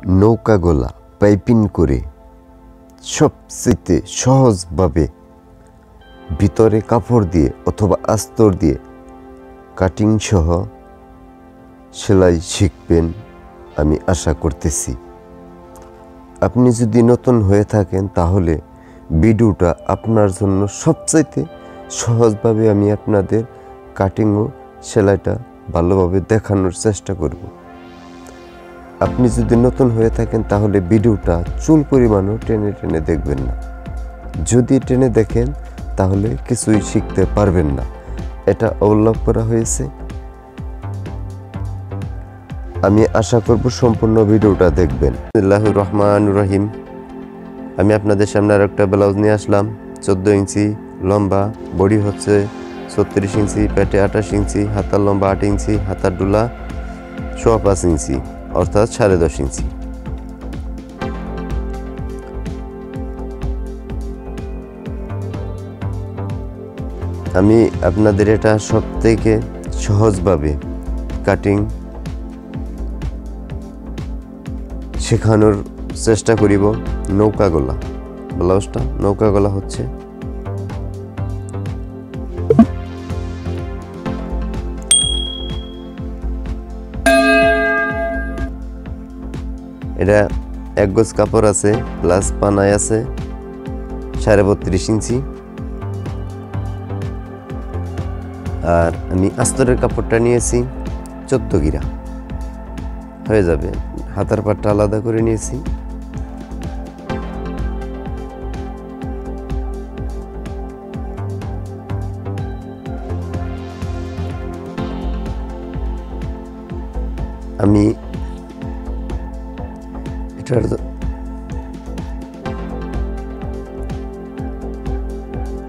নৌকা গলা পাইপিং করে সবচেয়ে সহজভাবে ভিতরে কাপড় দিয়ে অথবা আস্তর দিয়ে কাটিং সহ সেলাই শিখবেন আমি আশা করতেছি। আপনি যদি নতুন হয়ে থাকেন তাহলে ভিডিওটা আপনার জন্য সবচাইতে সহজভাবে আমি আপনাদের কাটিং ও সেলাইটা ভালোভাবে দেখানোর চেষ্টা করব। আপনি যদি নতুন হয়ে থাকেন তাহলে ভিডিওটা চুল পরিমাণও টেনে টেনে দেখবেন না। যদি টেনে দেখেন তাহলে কিছুই শিখতে পারবেন না, এটা উল্লেখ করা হয়েছে। আমি আশা করব সম্পূর্ণ ভিডিওটা দেখবেন। বিসমিল্লাহির রহমানির রহিম। আমি আপনাদের সামনে আর একটা ব্লাউজ নিয়ে আসলাম। 14 ইঞ্চি লম্বা, বডি হচ্ছে 36 ইঞ্চি, পেটে 28 ইঞ্চি, হাতার লম্বা 8 ইঞ্চি, হাতার ডুলা 5.25 ইঞ্চি অর্থাৎ 10.5 ইঞ্চি। আমি আপনাদের এটা সবথেকে সহজভাবে কাটিং শেখানোর চেষ্টা করিব। নৌকা গলা ব্লাউজটা নৌকা গলা হচ্ছে। এটা 1 গজ কাপড় আছে প্লাস পানায় আছে 32.5 ইঞ্চি। আর আমি আস্তরের কাপড়টা নিয়েছি 14 গিরা, হয়ে যাবে। হাতার পাটটা আলাদা করে নিয়েছি।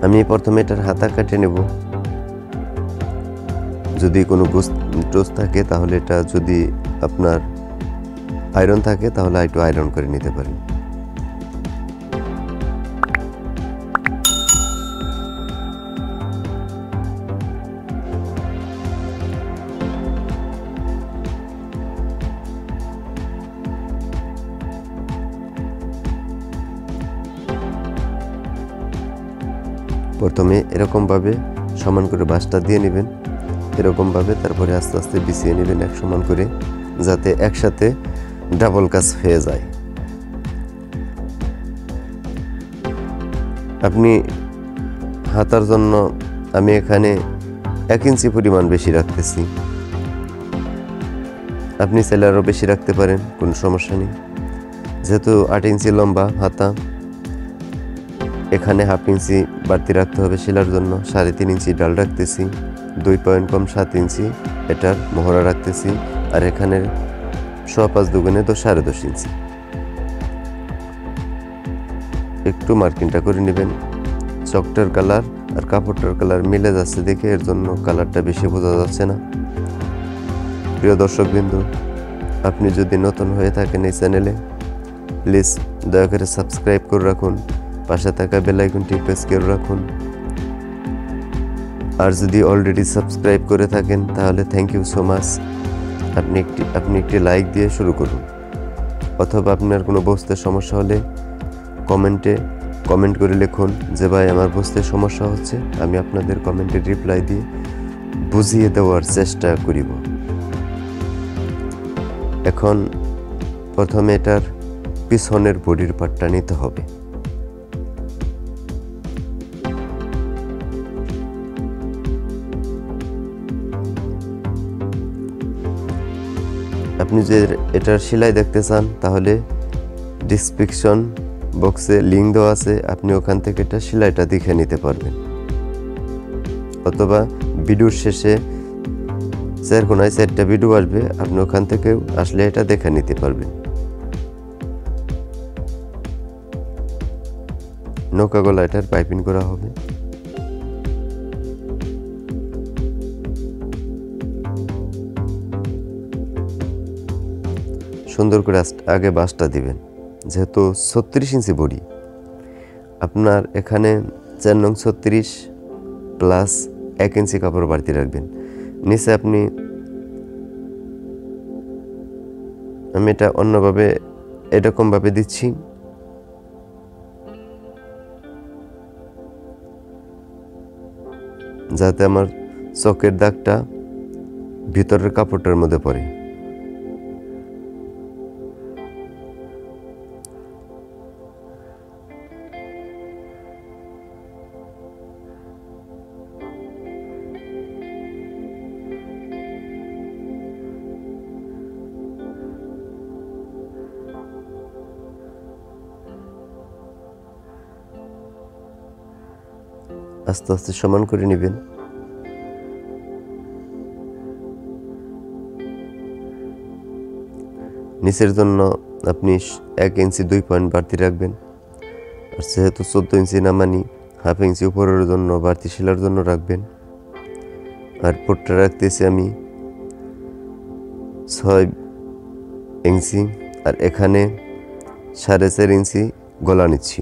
আমি প্রথমে এটার হাতা কেটে নেব। যদি কোনো টোস থাকে তাহলে এটা, যদি আপনার আয়রন থাকে তাহলে একটু আয়রন করে নিতে পারেন। প্রথমে এরকমভাবে সমান করে বাঁশটা দিয়ে নেবেন, এরকমভাবে তারপরে আস্তে আস্তে বিছিয়ে নেবেন এক সমান করে, যাতে একসাথে ডাবল কাজ হয়ে যায়। আপনি হাতার জন্য আমি এখানে 1 ইঞ্চি পরিমাণ বেশি রাখতেছি। আপনি চাইলে আরও বেশি রাখতে পারেন, কোনো সমস্যা নেই। যেহেতু 8 ইঞ্চি লম্বা হাতা, এখানে 1/2 ইঞ্চি বাড়তি রাখতে হবে সেলার জন্য। 3.5 ইঞ্চি ডাল রাখতেছি, 2 পয়েন্ট কম 7 ইঞ্চি এটার মোহরা রাখতেছি। আর এখানে 5.25 দুগুণে তো 10.5 ইঞ্চি। একটু মার্কিংটা করে নেবেন। চকটার কালার আর কাপড়টার কালার মিলে যাচ্ছে দেখে এর জন্য কালারটা বেশি বোঝা যাচ্ছে না। প্রিয় দর্শকবৃন্দ, আপনি যদি নতুন হয়ে থাকেন এই চ্যানেলে, প্লিজ দয়া করে সাবস্ক্রাইব করে রাখুন, পাশে থাকা বেল আইকনটি প্রেস করে রাখুন। আর যদি অলরেডি সাবস্ক্রাইব করে থাকেন তাহলে থ্যাংক ইউ সো মাচ। আপনি একটি লাইক দিয়ে শুরু করুন, অথবা আপনার কোনো বুঝতে সমস্যা হলে কমেন্ট করে লিখুন যে ভাই আমার বুঝতে সমস্যা হচ্ছে। আমি আপনাদের কমেন্টে রিপ্লাই দিয়ে বুঝিয়ে দেওয়ার চেষ্টা করিব। এখন প্রথমে এটার পিছনের বডির পার্টটা নিতে হবে। আপনি যে এটার সেলাই দেখতে চান তাহলে ডেসক্রিপশন বক্সে লিঙ্ক দেওয়া আছে, আপনি ওখান থেকে এটা সেলাইটা দেখে নিতে পারবেন, অথবা ভিডিওর শেষে 4 কোণায় 4টা ভিডিও আসবে, আপনি ওখান থেকেও আসলে এটা দেখে নিতে পারবেন। নৌকা গলা এটার পাইপিং করা হবে। সুন্দর করে আগে বাঁশটা দিবেন। যেহেতু 36 ইঞ্চি বডি, আপনার এখানে 4 নং 36 প্লাস 1 ইঞ্চি কাপড় বাড়তি রাখবেন। নিচে আমি এটা অন্যভাবে এরকম ভাবে দিচ্ছি। যাতে আমার চকের দাগটা ভিতরের কাপড়টার মধ্যে পড়ে। আস্তে আস্তে সমান করে নেবেন। নিচের জন্য আপনি 1 ইঞ্চি 2 পয়েন্ট বাড়তি রাখবেন। আর যেহেতু 14 ইঞ্চি নামানি, হাফ ইঞ্চি উপরের জন্য বাড়তি সেলার জন্য রাখবেন। আর পুটটা রাখতেছি আমি 6 ইঞ্চি, আর এখানে 4.5 ইঞ্চি গলা নিচ্ছি,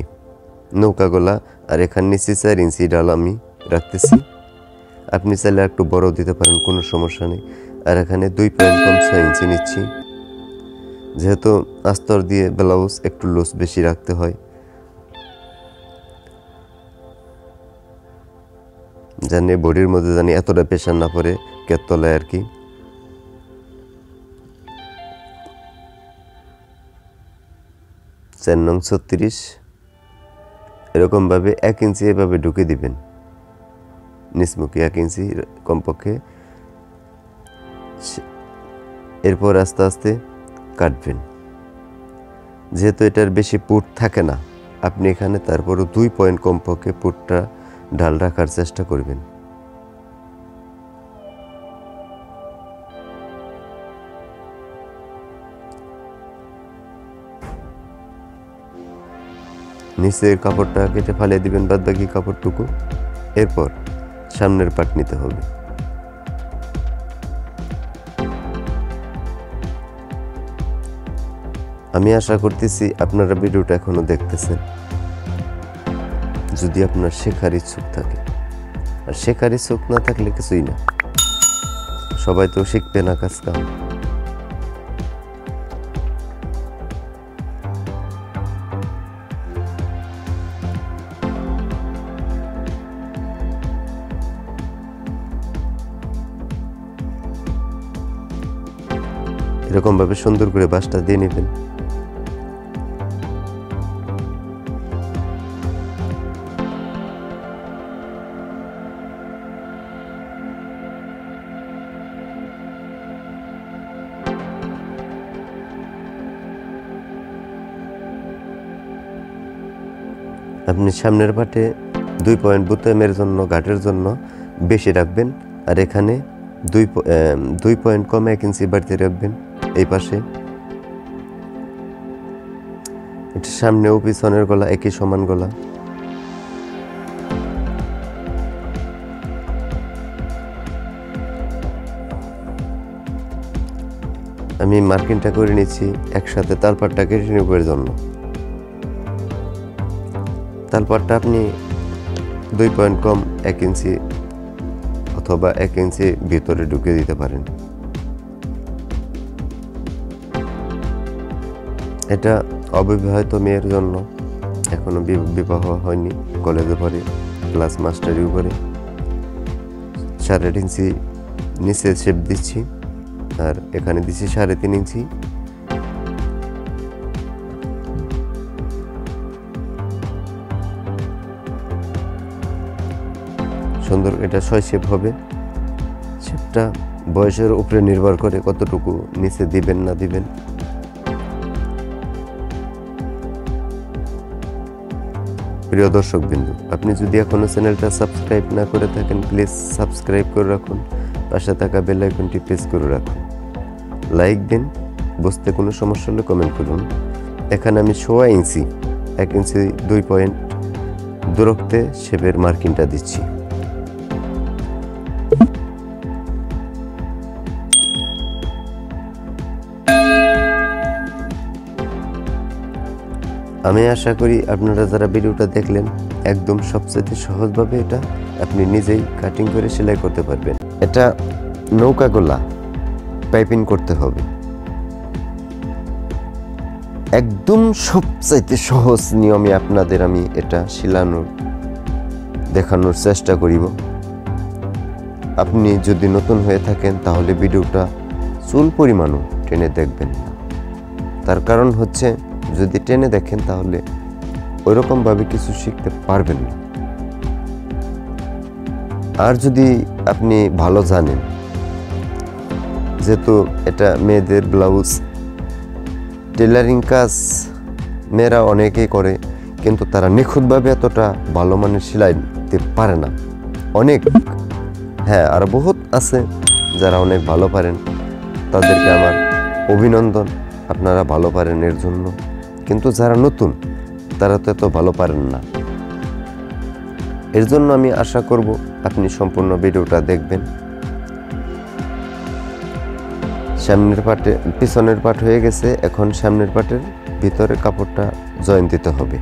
নৌকা গলা। আর এখানে নিচে 4 ইঞ্চি ডাল আমি রাখতেছি। আপনি চাইলে একটু বড় দিতে পারেন, কোনো সমস্যা নেই। আর এখানে 2 পয়েন্ট কম 6 ইঞ্চি নিচ্ছি। যেহেতু আস্তর দিয়ে ব্লাউজ একটু লুজ বেশি রাখতে হয়, জানি বডির মধ্যে জানি এতটা প্রেশার না পড়ে কেতলায় আর কি। চার নং 36 এরকম ভাবে 1 ইঞ্চি এভাবে ঢুকে দিবেন, নিচমুখী 1 ইঞ্চি কমপক্ষে। এরপর আস্তে আস্তে কাটবেন। যেহেতু এটার বেশি পুট থাকে না, আপনি এখানে তারপরও 2 পয়েন্ট কমপক্ষে পুটটা ঢাল রাখার চেষ্টা করবেন। নিচের কাপড়টা কেটে ফালিয়ে দিবেন, বাদ বাকি কাপড়টুকু। এরপর সামনের পাট নিতে হবে। আমি আশা করতেছি আপনারা ভিডিওটা এখনো দেখতেছেন। যদি আপনার শেখার ইচ্ছুক থাকে, আর শেখার ইচ্ছুক না থাকলে কিছুই না, সবাই তো শিখবে না কাজ কাম। এরকম ভাবে সুন্দর করে বাঁশটা দিয়ে নেবেন। আপনি সামনের পাটে 2 পয়েন্ট বুতামের জন্য, ঘাটের জন্য বেশি রাখবেন। আর এখানে 2 পয়েন্ট কম 1 ইঞ্চি বাড়তি রাখবেন এই পাশে। এটা সামনে ও পিছনের গলা একই সমান গলা। আমি মার্কিংটা করে নিচ্ছি একসাথে তালপাটটা কেটে নেবার জন্য। তালপাটটা আপনি 2 পয়েন্ট কম 1 ইঞ্চি অথবা 1 ইঞ্চি ভিতরে ঢুকে দিতে পারেন। এটা অবিবাহিত মেয়ের জন্য, এখনো বিবাহ হয়নি, কলেজে পড়ে, ক্লাস মাস্টারি উপরে। 4.5 ইঞ্চি নিচে শেপ দিচ্ছি, আর এখানে দিচ্ছি 3.5 ইঞ্চি। সুন্দর এটা 6 শেপ হবে। শেপটা বয়সের উপরে নির্ভর করে কতটুকু নিচে দিবেন না দিবেন। প্রিয় দর্শক বিন্দু, আপনি যদি এখনো চ্যানেলটা সাবস্ক্রাইব না করে থাকেন, প্লিজ সাবস্ক্রাইব করে রাখুন। পাশে থাকা বেল আইকনটি প্রেস করে রাখুন। লাইক দিন। বুঝতে কোনো সমস্যা হলে কমেন্ট করুন। এখানে আমি 6 ইঞ্চি 1 ইঞ্চি 2 পয়েন্ট দূরত্বে শেপের মার্কিংটা দিচ্ছি। আমি আশা করি আপনারা যারা ভিডিওটা দেখলেন, একদম সবচেয়ে সহজভাবে এটা আপনি নিজেই কাটিং করে সেলাই করতে পারবেন। এটা নৌকা গলা পাইপিং করতে হবে। একদম সবচাইতে সহজ নিয়মে আপনাদের আমি এটা দেখানোর চেষ্টা করিব। আপনি যদি নতুন হয়ে থাকেন তাহলে ভিডিওটা চুল পরিমাণও টেনে দেখবেন না। তার কারণ হচ্ছে যদি টেনে দেখেন তাহলে ওইরকমভাবে কিছু শিখতে পারবেন না। আর যদি আপনি ভালো জানেন, যেহেতু এটা মেয়েদের ব্লাউজ, টেলারিং কাজ মেয়েরা অনেকেই করে, কিন্তু তারা নিখুঁতভাবে এতটা ভালো মানের সেলাই দিতে পারে না। আর বহুত আছে যারা অনেক ভালো পারেন, তাদেরকে আমার অভিনন্দন, আপনারা ভালো পারেন এর জন্য। কিন্তু যারা নতুন তারা তো এত ভালো পারেন না। এর জন্য আমি আশা করব আপনি সম্পূর্ণ ভিডিওটা দেখবেন। পিছনের পাট হয়ে গেছে, এখন সামনের পাটের ভিতরে কাপড়টা জয়েন দিতে হবে।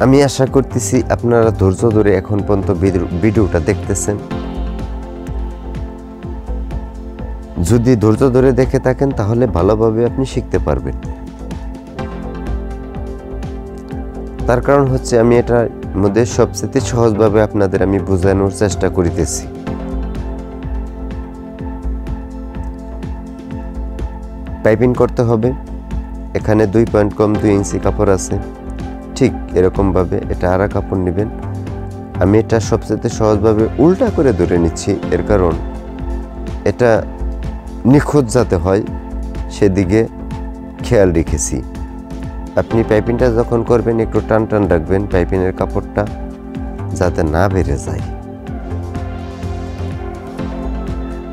আমি আশা করতেছি আপনারা ধৈর্য ধরে এখন পর্যন্ত ভিডিওটা দেখতেছেন। যদি ধৈর্য ধরে দেখে থাকেন তাহলে ভালোভাবে আপনি শিখতে পারবেন। তার কারণ হচ্ছে আমি এটার মধ্যে সবচেয়ে সহজভাবে আপনাদের আমি বোঝানোর চেষ্টা করিতেছি। পাইপিং করতে হবে, এখানে 2 পয়েন্ট কম 2 ইঞ্চি কাপড় আছে, ঠিক এরকমভাবে এটা আড়া কাপড় নেবেন। আমি এটা সবচেয়ে সহজভাবে উল্টা করে ধরে নিচ্ছি, এর কারণ এটা নিখুঁত যাতে হয় সেদিকে খেয়াল রেখেছি। আপনি পাইপিংটা যখন করবেন একটু টান টান রাখবেন, পাইপিংয়ের কাপড়টা যাতে না বেড়ে যায়।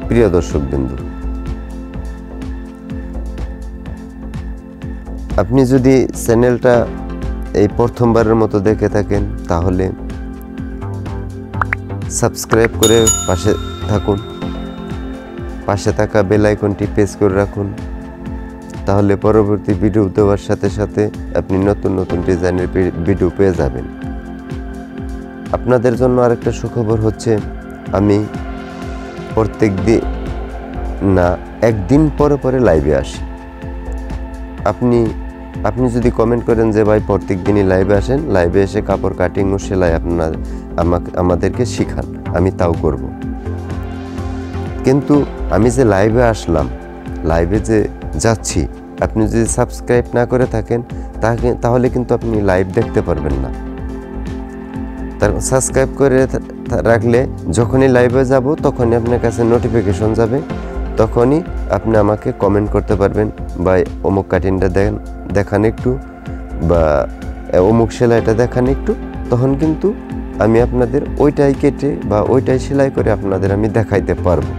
প্রিয় দর্শকবৃন্দু, আপনি যদি চ্যানেলটা এই প্রথমবারের মতো দেখে থাকেন তাহলে সাবস্ক্রাইব করে পাশে থাকুন, পাশে থাকা বেল আইকনটি প্রেস করে রাখুন, তাহলে পরবর্তী ভিডিও দেওয়ার সাথে সাথে আপনি নতুন নতুন ডিজাইনের ভিডিও পেয়ে যাবেন। আপনাদের জন্য আরেকটা সুখবর হচ্ছে আমি প্রত্যেক দিন না একদিন পরে পরে লাইভে আসি। আপনি যদি কমেন্ট করেন যে ভাই প্রত্যেক দিনই লাইভে আসেন, লাইভে এসে কাপড় কাটিং ও সেলাই আমাদেরকে শিখান, আমি তাও করব। কিন্তু আমি যে লাইভে আসলাম, লাইভে যে যাচ্ছি, আপনি যদি সাবস্ক্রাইব না করে থাকেন তাহলে কিন্তু আপনি লাইভ দেখতে পারবেন না। তার সাবস্ক্রাইব করে রাখলে যখনই লাইভে যাব তখনই আপনার কাছে নোটিফিকেশন যাবে, তখনই আপনি আমাকে কমেন্ট করতে পারবেন, বা অমুক কাটিংটা দেখান একটু, বা অমুক সেলাইটা দেখান একটু। তখন কিন্তু আমি আপনাদের ওইটাই কেটে বা ওইটাই সেলাই করে আপনাদের আমি দেখাইতে পারবো।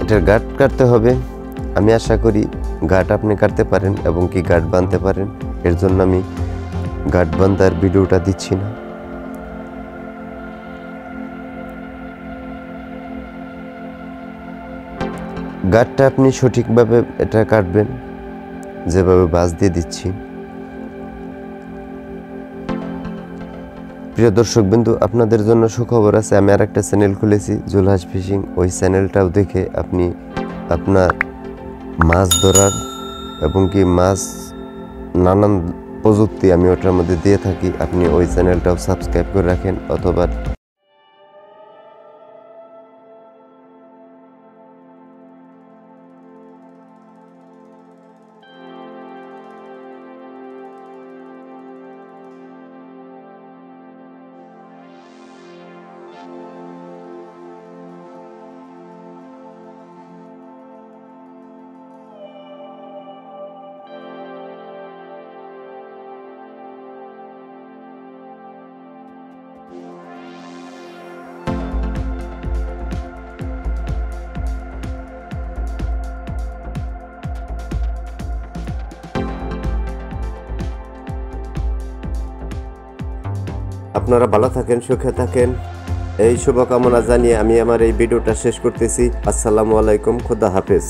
এটার গার্ড কাটতে হবে। আমি আশা করি গার্ড আপনি কাটতে পারেন এবং কি গার্ড বাঁধতে পারেন, এর জন্য আমি গার্ড বাঁধার ভিডিওটা দিচ্ছি না। গার্ডটা আপনি সঠিকভাবে এটা কাটবেন, যেভাবে বাঁশ দিয়ে দিচ্ছি। প্রিয় দর্শক বিন্দু, আপনাদের জন্য সুখবর আছে, আমি আর একটা চ্যানেল খুলেছি জুলহাস ফিশিং। ওই চ্যানেলটাও দেখে আপনি আপনার মাছ ধরার এবং কি মাছ নানান প্রযুক্তি আমি ওটার মধ্যে দিয়ে থাকি, আপনি ওই চ্যানেলটাও সাবস্ক্রাইব করে রাখেন। অথবা আপনারা ভালো থাকেন, সুখে থাকেন, এই শুভকামনা জানিয়ে আমি আমার এই ভিডিওটা শেষ করতেছি। আসসালামু আলাইকুম, খুদা হাফেজ।